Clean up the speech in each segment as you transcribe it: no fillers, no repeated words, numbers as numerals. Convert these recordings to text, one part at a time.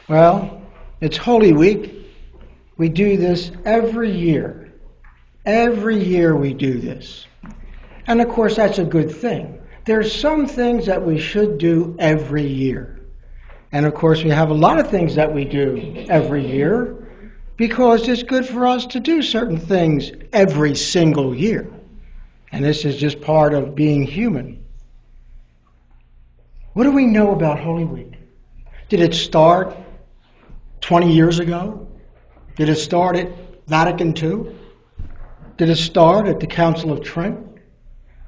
Well, it's Holy Week. We do this every year. Every year we do this. And of course, that's a good thing. There's some things that we should do every year. And of course, we have a lot of things that we do every year because it's good for us to do certain things every single year. And this is just part of being human. What do we know about Holy Week? Did it start 20 years ago? Did it start at Vatican II? Did it start at the Council of Trent?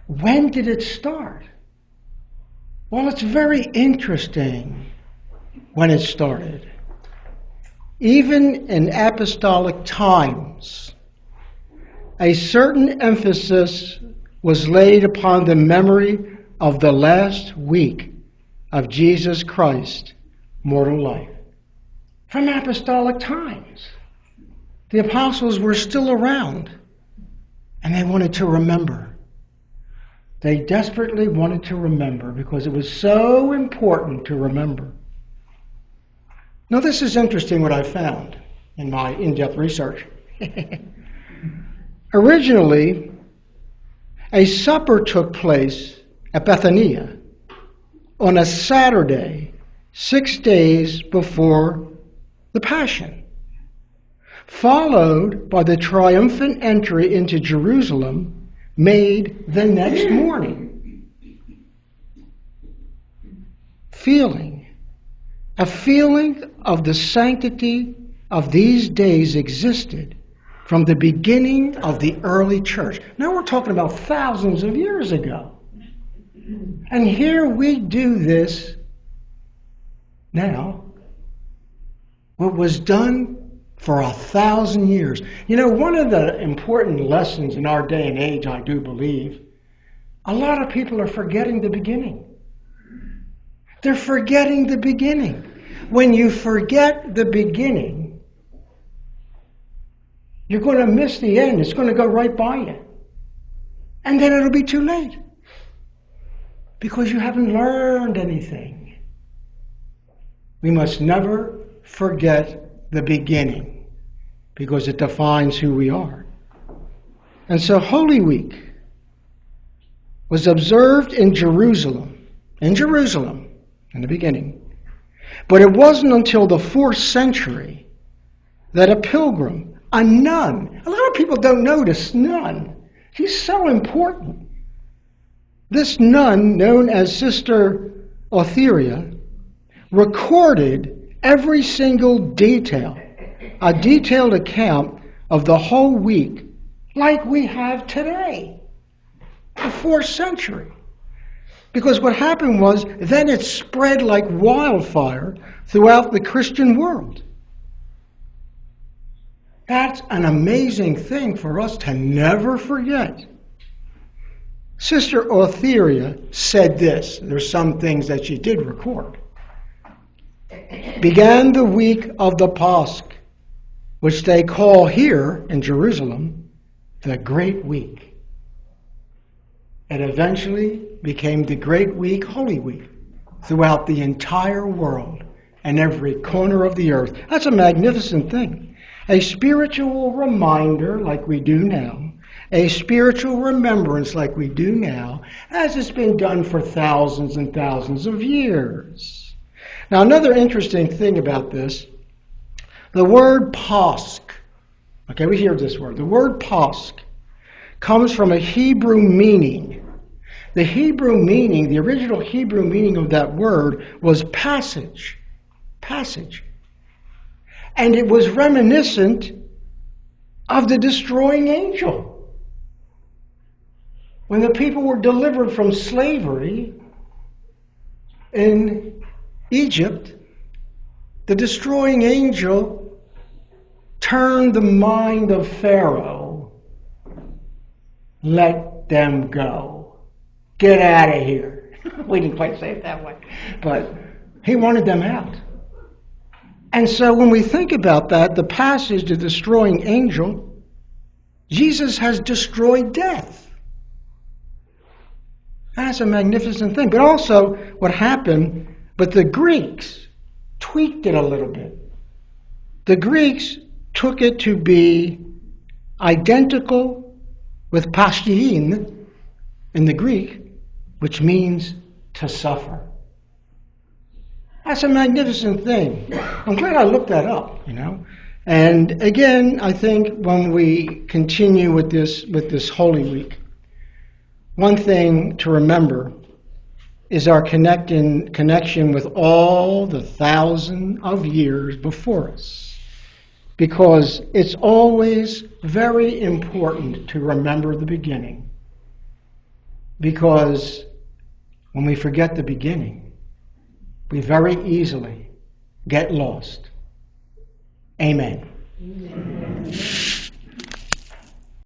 When did it start? Well, it's very interesting when it started. Even in apostolic times, a certain emphasis was laid upon the memory of the last week of Jesus Christ's mortal life. From apostolic times, the apostles were still around, and they wanted to remember. They desperately wanted to remember because it was so important to remember. Now, this is interesting what I found in my in-depth research. Originally, a supper took place at Bethania on a Saturday, 6 days before the Passion, followed by the triumphant entry into Jerusalem made the next morning. A feeling of the sanctity of these days existed from the beginning of the early church. Now we're talking about thousands of years ago. And here we do this now. What was done for 1,000 years. You know, one of the important lessons in our day and age, I do believe, a lot of people are forgetting the beginning. They're forgetting the beginning. When you forget the beginning, you're going to miss the end. It's going to go right by you. And then it'll be too late. Because you haven't learned anything. We must never forget the beginning, because it defines who we are. And so Holy Week was observed in Jerusalem in the beginning. But it wasn't until the 4th century that a pilgrim, a nun, a lot of people don't know this nun. She's so important. This nun, known as Sister Otheria, recorded every single detail, a detailed account of the whole week, like we have today, the 4th century. Because what happened was, then it spread like wildfire throughout the Christian world. That's an amazing thing for us to never forget. Sister Otheria said this. There's some things that she did record. Began the week of the Pasch, which they call here in Jerusalem the Great Week. It eventually became the Great Week, Holy Week, throughout the entire world and every corner of the earth. That's a magnificent thing. A spiritual reminder like we do now, a spiritual remembrance like we do now, as it's been done for thousands and thousands of years. Now, another interesting thing about this, the word Pasch, okay, we hear this word. The word Pasch comes from a Hebrew meaning. The Hebrew meaning, the original Hebrew meaning of that word was passage. Passage. And it was reminiscent of the destroying angel. When the people were delivered from slavery in Egypt, the destroying angel turned the mind of Pharaoh. Let them go. Get out of here. We didn't quite say it that way, but he wanted them out. And so when we think about that, the passage, the destroying angel, Jesus has destroyed death. That's a magnificent thing. But also what happened, but the Greeks, tweaked it a little bit. The Greeks took it to be identical with pastein in the Greek, which means to suffer. That's a magnificent thing. I'm glad I looked that up, And again, I think when we continue with this Holy Week, one thing to remember is our connection with all the 1,000 of years before us. Because it's always very important to remember the beginning. Because when we forget the beginning, we very easily get lost. Amen. Amen.